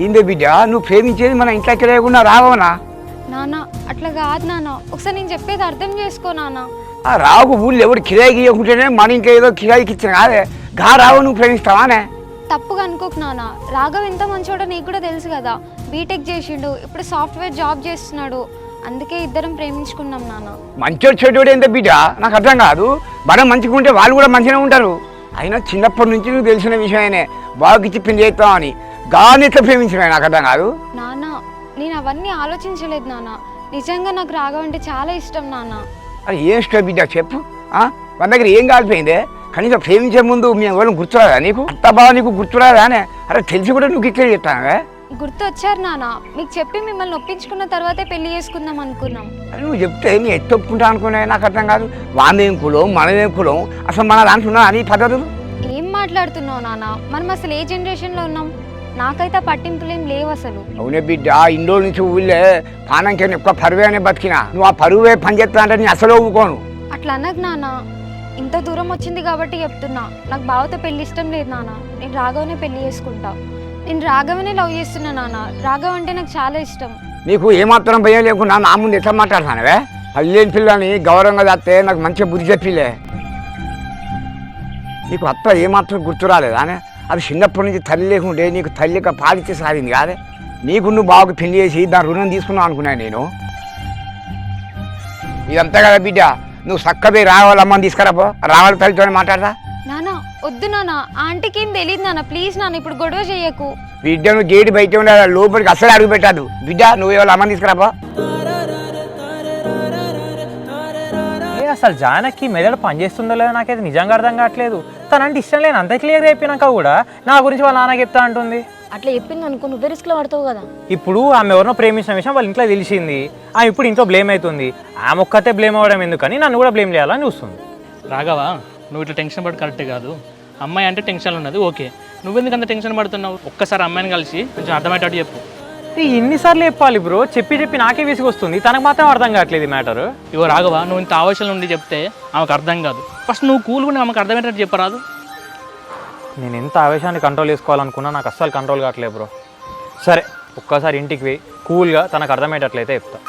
ఏందే బిడ్డ నువ్వు ప్రేమించేది మన ఇంట్లోకి లేకుండా రావనా? నాన్న అట్లా కాదు నాన్న, ఒకసారి నేను చెప్పేది అర్థం చేసుకో నాన్న. ఆ రావుకు ఊళ్ళో ఎవడు కిరాయికి ఇవ్వకుంటేనే మన ఇంట్లో ఏదో కిరాయికి ఇచ్చిన కాదే గా రావు నువ్వు ప్రేమిస్తావానే? తప్పుగా అనుకోకు నాన్న, రాఘవ్ ఎంత మంచోడో నీకు కూడా తెలుసు కదా. బీటెక్ చేసిండు, ఇప్పుడు సాఫ్ట్వేర్ జాబ్ చేస్తున్నాడు. అందుకే ఇద్దరం ప్రేమించుకున్నాం నాన్న. మంచోడు చెడ్డోడు ఎంత బిడ్డ నాకు అర్థం కాదు. మనం మంచిగా ఉంటే వాళ్ళు కూడా మంచిగానే ఉంటారు. అయినా చిన్నప్పటి నుంచి నువ్వు తెలిసిన విషయమే బాగా చెప్పింది చేస్తామని గాని ఎట్లా ప్రేమించిన నాకు అర్థం కాదు. నాన్న నేను అవన్నీ ఆలోచించలేదు నాన్న, నిజంగా నాకు రాఘవ్ అంటే చాలా ఇష్టం నాన్న. అది ఏం ఇష్టం బిడ్డ చెప్పు. మన దగ్గర ఏం కాలిపోయిందే? కనీసం ప్రేమించే ముందు మీ ఎవరు గుర్తురాదా నీకు? అంత బాగా నీకు గుర్తురాదా అనే? అరే తెలిసి కూడా నువ్వు ఇక్కడ చెప్తావే. గుర్తు వచ్చారు నాన్న, మీకు చెప్పి మిమ్మల్ని ఒప్పించుకున్న తర్వాతే పెళ్లి చేసుకుందాం అనుకున్నాం. అది నువ్వు చెప్తే నేను ఎట్టు ఒప్పుకుంటా అనుకున్నా నాకు అర్థం కాదు. వాందేం కులం మనదేం కులం అసలు మన దాంట్లో అని పద్ధతులు ఏం మాట్లాడుతున్నావు నాన్న? మనం అసలు ఏ జనరేషన్లో ఉన్నాం? నాకైతే పట్టింపులు ఏం లేవు అసలు. అవునే బిడ్డ, ఇండో నుంచి ఊళ్ళే పానంకే ఎక్కువ పరువే అనే బతికినా నువ్వు ఆ పరువే పని చేస్తా అంటే నేను అసలు ఒప్పుకోను. అట్లా అనకు నాన్న, ఇంత దూరం వచ్చింది కాబట్టి చెప్తున్నా. నాకు బావతో పెళ్లి ఇష్టం లేదు నాన్న, నేను రాఘవనే పెళ్లి చేసుకుంటా. నేను రాఘవనే లవ్ చేస్తున్నా నాన్న, రాఘవ్ అంటే నాకు చాలా ఇష్టం. నీకు ఏమాత్రం భయం లేకుండా నా ముందు ఎట్లా మాట్లాడతానవే? పల్లెని పిల్లని గౌరవంగా చేస్తే నాకు మంచిగా బుద్ధి చెప్పిలే. నీకు అత్త ఏమాత్రం గుర్తు రాలేదా అనే? అది చిన్నప్పటి నుంచి తల్లి లేకుంటే నీకు తల్లిక పాలిచ్చే సాగింది కాదే. నీకు నువ్వు బాగా పెళ్లి చేసి దాని రుణం తీసుకున్నావు అనుకున్నాను నేను. ఇదంతా కదా బిడ్డ, నువ్వు చక్కగా రావాలమ్మని తీసుకురాపో, రావాలి తల్లితోనే మాట్లాడతా. నాన్న వద్దు నాన్న, ఆంటీకి ఏం తెలియదు నాన్న, ప్లీజ్ నాన్న ఇప్పుడు గొడవ చేయకు. బిడ్డ నువ్వు గేటు బయట ఉండే లోపలికి అస్సలు అడుగు పెట్టద్దు. బిడ్డ నువ్వు ఎవరు అమ్మని తీసుకురాపో. అసలు జానకి మెదడు పనిచేస్తుందో లేదో నాకైతే నిజంగా అర్థం కావట్లేదు. తనంటే ఇష్టం లేని అంత క్లియర్గా అయిపోయినాక కూడా నా గురించి వాళ్ళ నాన్న చెప్తా అంటుంది. అట్లా చెప్పింది అనుకో, నువ్వే రిస్క్లో పడతావు కదా. ఇప్పుడు ఆమె ఎవరినో ప్రేమించిన విషయం వాళ్ళ ఇంట్లో తెలిసింది. ఆమె ఇప్పుడు ఇంట్లో బ్లేమ్ అవుతుంది. ఆమె ఒక్కతే బ్లేమ్ అవ్వడం ఎందుకని నన్ను కూడా బ్లేమ్ చేయాలని చూస్తుంది. రాఘవా, నువ్వు ఇట్లా టెన్షన్ పడి కరెక్ట్ కాదు. అమ్మాయి అంటే టెన్షన్ ఉన్నది ఓకే, నువ్వెందుకు అంత టెన్షన్ పడుతున్నావు? ఒక్కసారి అమ్మాయిని కలిసి కొంచెం అర్థమయ్యేటట్టు చెప్పు. ఎన్నిసార్లు చెప్పాలి బ్రో? చెప్పి నాకే విసుగొస్తుంది. తనకు మాత్రం అర్థం కావట్లేదు ఈ మ్యాటర్. ఇవో రాఘవా, నువ్వు ఇంత ఆవేశంలో ఉండి చెప్తే ఆమెకు అర్థం కాదు. ఫస్ట్ నువ్వు కూల్గా ఆమెకు అర్థమయ్యేటట్టు చెప్పరాదు. నేను ఎంత ఆవేశాన్ని కంట్రోల్ చేసుకోవాలనుకున్నా నాకు అస్సలు కంట్రోల్ కావట్లేదు బ్రో. సరే ఒక్కసారి ఇంటికి పోయి కూల్గా తనకు అర్థమయ్యేటట్లయితే చెప్తా.